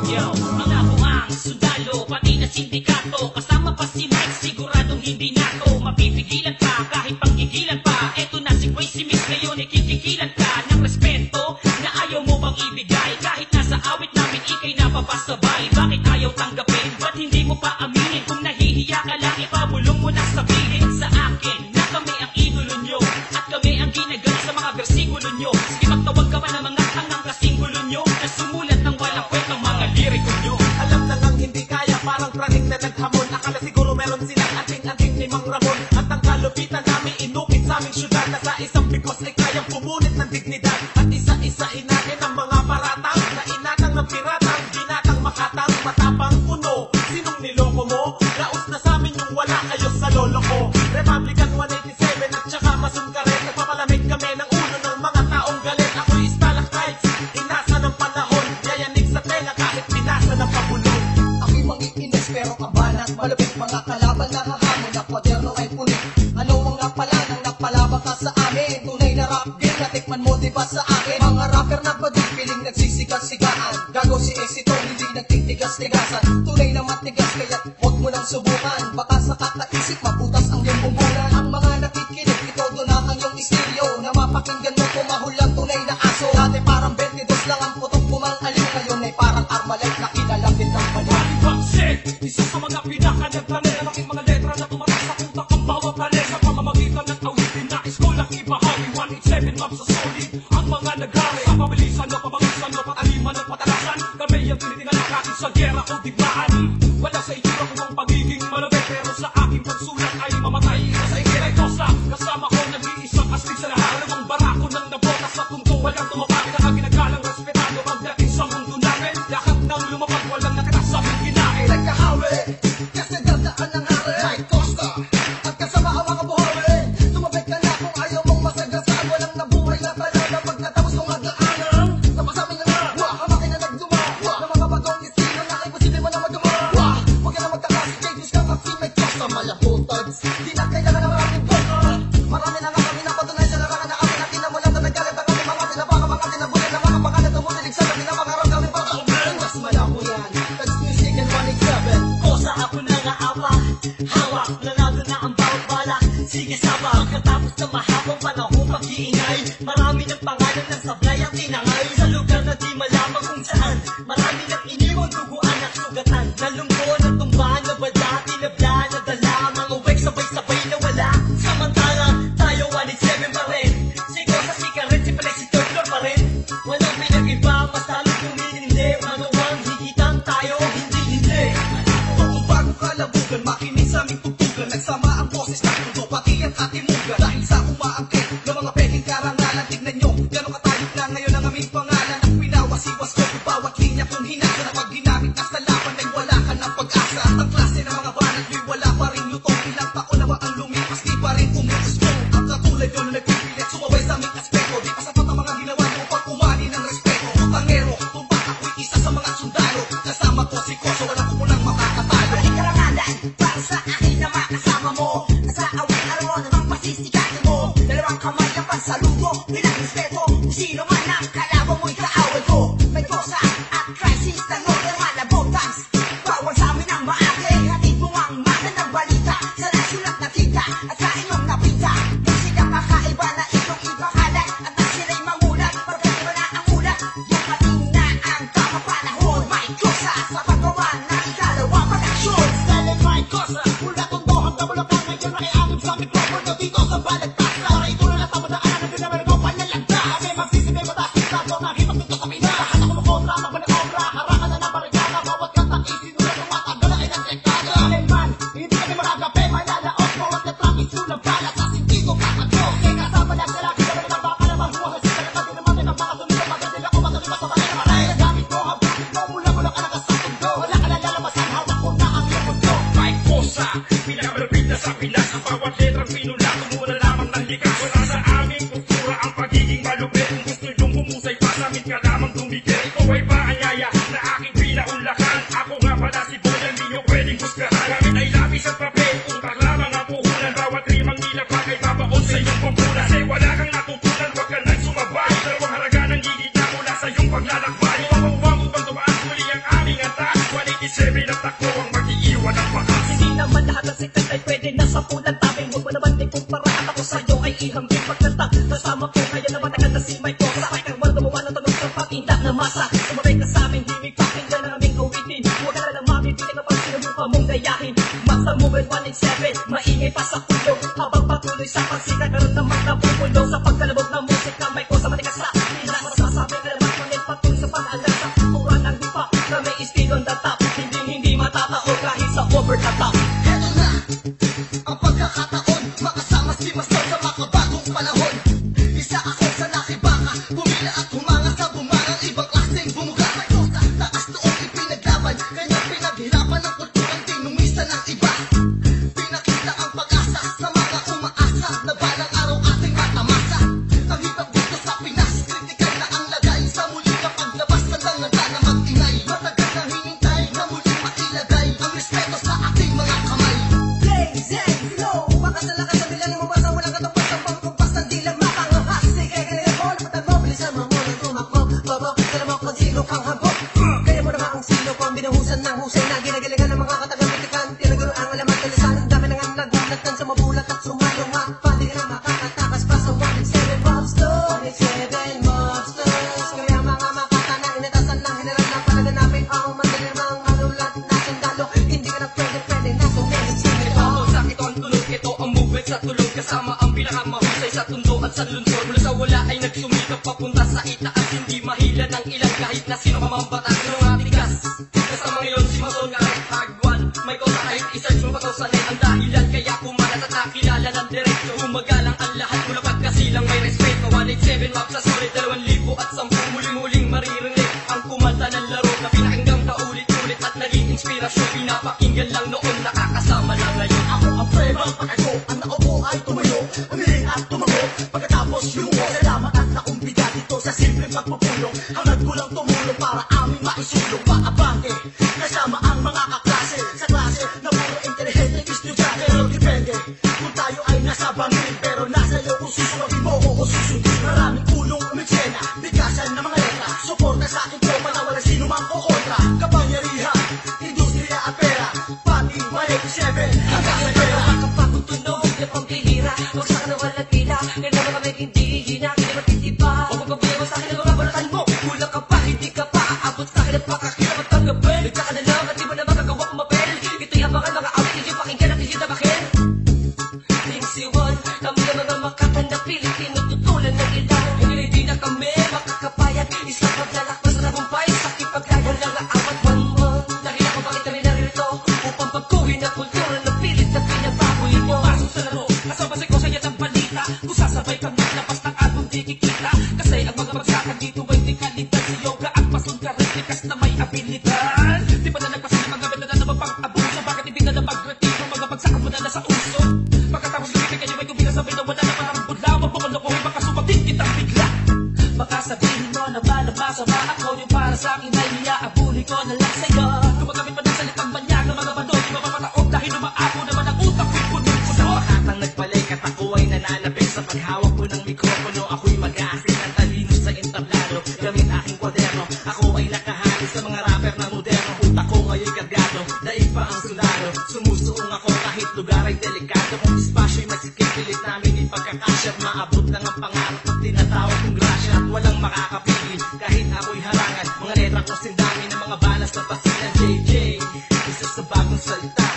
Yo, mga buwang sundalo, pati na sindikato, kasama pa si Mike, siguradong hindi na to mapipigilan pa, kahit panggigilan pa. Eto na si Quincy Mix, ngayon ikikigilan ka ng respeto na ayaw mo bang ibigay, kahit nasa awit namin ikay napapasabay. Bakit ayaw tanggapin? Ba't hindi mo pa aminin? Kung nahihiya ka lang, ipabulong mo na sabihin sa akin na kami ang idolo nyo at kami ang ginagal sa mga bersikulo nyo. Sige, magtawag ka pa ng mga hangang kasinggulo nyo na sumulat ng walang kwentang mga liriko nyo. Alam na lang hindi kaya, parang praning na naghamon. Akala siguro meron silang anting-anting ni Mang Ramon. At ang kalupitan namin inukit sa aming syudad, na sa isang bigos ay kayang pumunit ng dignidad. At isa-isahin natin ang mga paratang na inatang ng piratang, ginatang makatang, matapang puno. Sinong niloko mo? Laos na sa amin yung wala kayo sa lolo ko. Republican 187 at saka masun ka rin. Nagpapalamig kami ng ulo ng mga taong galit. Ako'y stalactites, inasa ng panahon, yayanig sa tenga kahit pinasa ng pabulong. Ako'y mangiinis pero kabanat, malupit mga kalaban na hahamon na kwaderno ay punit. Ano ang napala nang napalabang ka sa amin? Tunay na rap game, natikman mo diba sa akin? Mga rapper na badig, piling nagsisigas-sigaan. Gago si Exito, hindi nagtitigas-tigasan. Tunay na matigas, kaya huwag mo nang subukan. Baka sa kakaisip, maputas ang iyong bumbunan. Ang mga nakikinig, ito doon ang iyong istilyo, na mapakinggan mo kumahulang tunay na aso. Dati parang 22 lang ang putok kumang-aling, ngayon ay parang Armalite na kinalapit ng balik. Shit! Isa sa mga pinakanagplaner ang aking mga letra na tumatak sa utak ang bawat planet sa pamamagitan ng awitin na iskolang ibahagi 187 map sa solid. Ang mga nagari sa pabilisan o pabangisan o pataliman o patalasan, kami ang tinitingan natin sa gera o digmaan. Wala sa itsura ko ang pagiging malabit, pero sa aking pagsulat ay mamatay. Sa ikiray kosa, kasama ko nag-iisang astig sa lahat. Alam ang barako ng nabotas sa tunto, walang tumapakit ang ginagalang respetado. Pagdating sa mundo namin, lahat ng lumapag walang nakatasabing kinain. Nagkahawi, kasi dadaan ng hari. Mike Costa, at kasama ang mga buhawi. Tumabit ka na kung ayaw mong masagasaan. Walang nabuhay na talala pagkatapos kong magdaanan. Napasamin na nga, kamakin na nagduma ng mga bagong destino na imposible mo na magduma. Huwag ka na magkakas, James ka kasi Mike Costa. Malabutods, di na kailangan ng maraming boka. Marami na nga kami na patunay sa larangan na kami na tinamulan na nagkalit ang kami mga tinabaka, mga tinabulan na mga pangalan na mutilig sa kami na mga araw kami para umalan. Mas malabo yan, that's music and 187. Kosa ako na nga apa, hawak, nanalo na ang bawat bala. Sige saba, pagkatapos ng mahabang panahon pag-iingay, marami ng pangalan ng sablay ang tinangay. Sa lugar na di malamang kung saan, marami ng iniwang duguan at sugatan. Nalungko, natumbahan, nabada, tinabla, nadala, mga wake sabay-sabay na wala. Samantala, tayo 187 pa rin. Si Kosa, si Karen, si Pelix, si Third Floor pa rin. Walang pinag-iba, masalo kung hindi. Magawang higitan tayo, hindi. Bago kalabugan, makinig sa aming tutugan. Nagsama ang boses ng mundo, pati ang katimugan. Dahil sa umaangkin ng mga pekeng karangalan, tignan nyo, gano'ng katayog na ngayon ang aming pangalan. Ang pinawasiwas ko, bawat linya kung hinasa na pag ginamit na sa laban ay wala ka ng pag-asa. Ang klase ng mga banat, may wala pa rin lutong. Ilang taon na ba ang lumipas, di pa rin umuusgo. Ang katulad yun na nagpipilit, sumabay sa aming aspeto. Di pa sapat ang mga ginawa nyo pag umani ng respeto. Utangero, tumpak ako'y isa sa mga sundalo. Kasama ko si Koso, walang kumunang makakatalo. Para sa akin na makasama mo, nasa awit araw na magpasisikatin mo. Dalawang kamay ang pansaludo, bilang respeto. Kung sino man ang kalaban mo'y kaaway ko. May kosa at crisis na normal mga labotans. Bawal sa amin ang maate, hatid mo ang magandang balita sa nasulat na tinta at sa inyong napinta. Musika kakaiba na itong ipakalat at ang sila'y mamulat, pagkaiba na ang ulat. Dumating na ang tamang panahon, may kosa sa paggawa ng ikalawa production. Mike Costa, mula tondo hanggang Bulacan, ngayon nakiagib sa mikropono dito sa Balagtas. Para ito na natamadaan ang dinamit ko panalagda. Kami magsisipin matasita, so nahipak dito sa pina. Lahat ako makontra, magmanobra, harangan na ng barikada. Bawat kantang isinulat ng matagal ay nagrekada. Alenman, hindi kami makagabi, malalaot. Bawat letrang isulang bala sa sentido kakadyo. Kaya kasama na sila bawat letrang pinula, tumura lamang ng likas. Wala sa aming kultura ang pagiging malupit. Kung gusto yung humusay pa sa amin ka lamang dumikit. Ikaw ay paanyaya na aking pinaunlakan. Ako nga pala si Boy, hindi nyo pwedeng gustahan. Gamit ay lapis at papel, utak lamang ang puhunan. Bawat rimang nilapag ay babaon sa iyong pampunan. Kasi wala kang natutunan, wag ka nang sumabay. Dalawang haraga ng gigit na mula sa iyong paglalakbay. Mapakuha mo bang tumaan muli ang aming antas? 187 at takbo ang mag-iiwan ng bakas. Hindi naman lahat ng sikat ay pwede na sa pulang tabing. Huwag mo naman din kumpara at ako sa'yo ay ihambing pagkanta. Kasama ko kaya na matagal na si Mike ko. Sakay kang wala gumawa ng tanong sa pag-inda na masa. Sumabay ka sa aming himig, pakinggan ang aming awitin. Huwag ka na lang mabibili kapag sinubuka mong gayahin. Masa Mobile 187, maingay pa sa kulog. Habang patuloy sa pagsikat, karoon naman napupulong sa pagkalabog ng musika. Mike ko sa matikas sa pila. Masasabi ka naman ngunit patuloy sa pag-alas sa kulturan ng lupa na may estilo on the top. Hindi matatao kahit sa over the top. Eto na ang pagkakataon, makasama si Master sa makabagong panahon. Isa ako sa nakibaka, pumila at humanga sa bumangang ibang klaseng bumuga. May kota, taas noong ipinaglaban, kanya pinaghirapan ng kulturang tinumisa ng iba. Pinakita ang pag-asa sa mga umaasa na balang araw ating matamasa. Ang hipag gusto sa Pinas, kritikal na ang lagay sa muling na paglabas ng langada na mag-ingay. Matagal na hinintay na muling mailagay ang respeto sa ating mga kamay. Blaze and glow, baka sa lakas ng bilang mo basa, walang katapos ang pangkumpas ng dilang makangahas. Sige, kaya mo, napatag mo, bilisan mo muna tumakbo. Baba, kala mo kung sino kang habok. Kaya mo naman ang sino kung binuhusan ng husay na ginagalingan ng mga katagang-mitikan. Tinaguro ang alamat na lisan, ang dami na nga nagunatan sa mabulat at sumalungat. Pati na makakatakas pa sa 187 mobsters. 187 mobsters, kaya mga makata na inatasan ng general na palaganapin ang mandalimang manulat na sundalo. Hindi ka na pwede na suminisingit. Sakit ito ang tulog, ito ang movement sa tulog. Kasama ang pinakamahusay sa tundo at sa lungsod. Mula sa wala ay nagsumikap papunta sa itaas. Hindi mahila ng ilang kahit na sino mamambata. Pero nga tigas, kasama ngayon si Mason kahit hagwan. May cosa kahit isearch mo pagkausanay ang dahilan. Kaya kumalat at nakilala ng diretso. Umagalang ang lahat mula pagkasilang may respeto. 187 map sa sulit, 2,000 at 10. Muli-muling maririnig ang kumanta ng laro na pinakinggang paulit-ulit at naging inspirasyon. Pinapakinggan lang noon, nakakasama lang ngayon. Ako ang frame ang pagkago, ang naupo ay tumayo, umiling at tumago. Pagkatapos lumuho, salamat at nakumbida dito sa simpleng pagpupulong. Hangad ko lang tumulong para aming maisulong. Paabante, kasama ang mga kaklase sa klase na puro intelihente estudyante. Pero depende kung tayo ay nasa bangin, pero nasa iyo kung susumagin mo o susundin. Maraming ulong umiksena, bigasan ng mga letra. Suporta sa aking tropa na wala sino mang kukontra. Kapangyarihan, industriya at pera, pati 187 hanggang sa pera. Kapag-tunog na pambihira, huwag sa kanawal at pila. Kailangan kami hindi hina, hindi matitipa. Huwag magpapayaw sa akin ang mga balatan mo. Kulang ka pa, hindi ka pa aabot sa akin at pakakilap at tanggapin. Nagkaka na lang at di mo na magagawa kumapel. Ito'y abangan mga awit, hindi pakinggan at hindi tabakin. Tingsiwan, kami ang mga makatan na pilit, tinututulan ng ilan. Hindi na kami makakapayat, isang paglalakbay sa tagumpay. Sakit paglayan lang ang awat one. Dahil ako bakit kami naririto, upang pagkuhin ang kultura na pilit na pinabago ito. Pasok sa laro, kasabasay ko sa yatang balita. Kung sasabay kang naglabas ng album di kikita. Kasi ang mga bagsakan dito ay di kalidad. Si yoga at pasun ka rin, likas na may abilidad. Di pa na nagpasin ang mga benda na mapang-abuso. Bakit hindi ka na mag-retiro, mga bagsakan mo na nasa uso. Pagkatapos lumipin kayo ay kuminasabay na wala na parang bula. Wag mo kalokohin, baka sumating kitang bigla. Baka sabihin mo naman na masama ako. Yung para sa akin ay niyaabuli ko na lang sa'yo. Gumagamit pa ng salitang banyag ng mga bando. Di mapapataog dahil umaako naman ang utak ko'y puno-puno. Makatang nagbalik at ako ay nananapit sa paghawak ko ng mikropono. Ako'y mag-aasin ng talino sa entablado. Gamit aking kwaderno, ako ay nakahali sa mga rapper na moderno. Utak ko ngayon'y kargado, daig pa ang sundalo. Sumusuong ako kahit lugar ay delikado. Kung espasyo'y magsikip, pilit namin ipagkakasya. Maabot lang ang pangarap at tinatawag kong grasya. At walang makakapigil kahit ako'y harangan. Mga letra ko sindami ng mga balas na pasilan. JJ, isa sa bagong salita,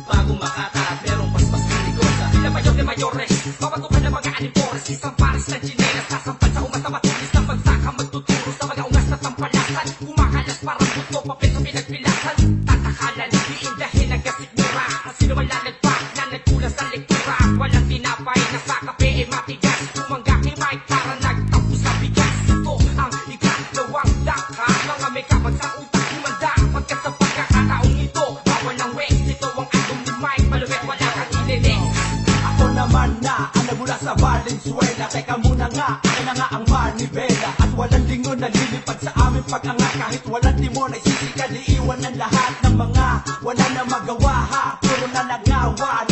bagong makata at merong paspas ng ligosa. Bila mayor de mayores, mapatukan ng mga anipores. Isang pares na chinelas, sasampal sa umas na matulis ng bansaka. Magtuturo sa mga ungas na tampalasan. Kumakalas parang buto, papel sa pinagpilasan. Tatakalan, iindahin ang gasikmura. Ang sino man lalagpak na nagkulang sa lektura. Walang tinapay na sa kape ay matigas. Umangga kay Mike, tara nagtapos sa bigas. Ito ang ikalawang daka. Mga may kapag sa utak humanda. Pagkat sa pagkakataong ito, bawal ng wake. Ito ang album ni Mike, malupit wala kang ilinig. Ako teka muna nga, akin na nga ang manibela. At walang lingon na lilipad sa aming pag-angat. Kahit walang timon ay sisikad, iiwan ang lahat ng mga wala na magawa ha. Puro na nagawa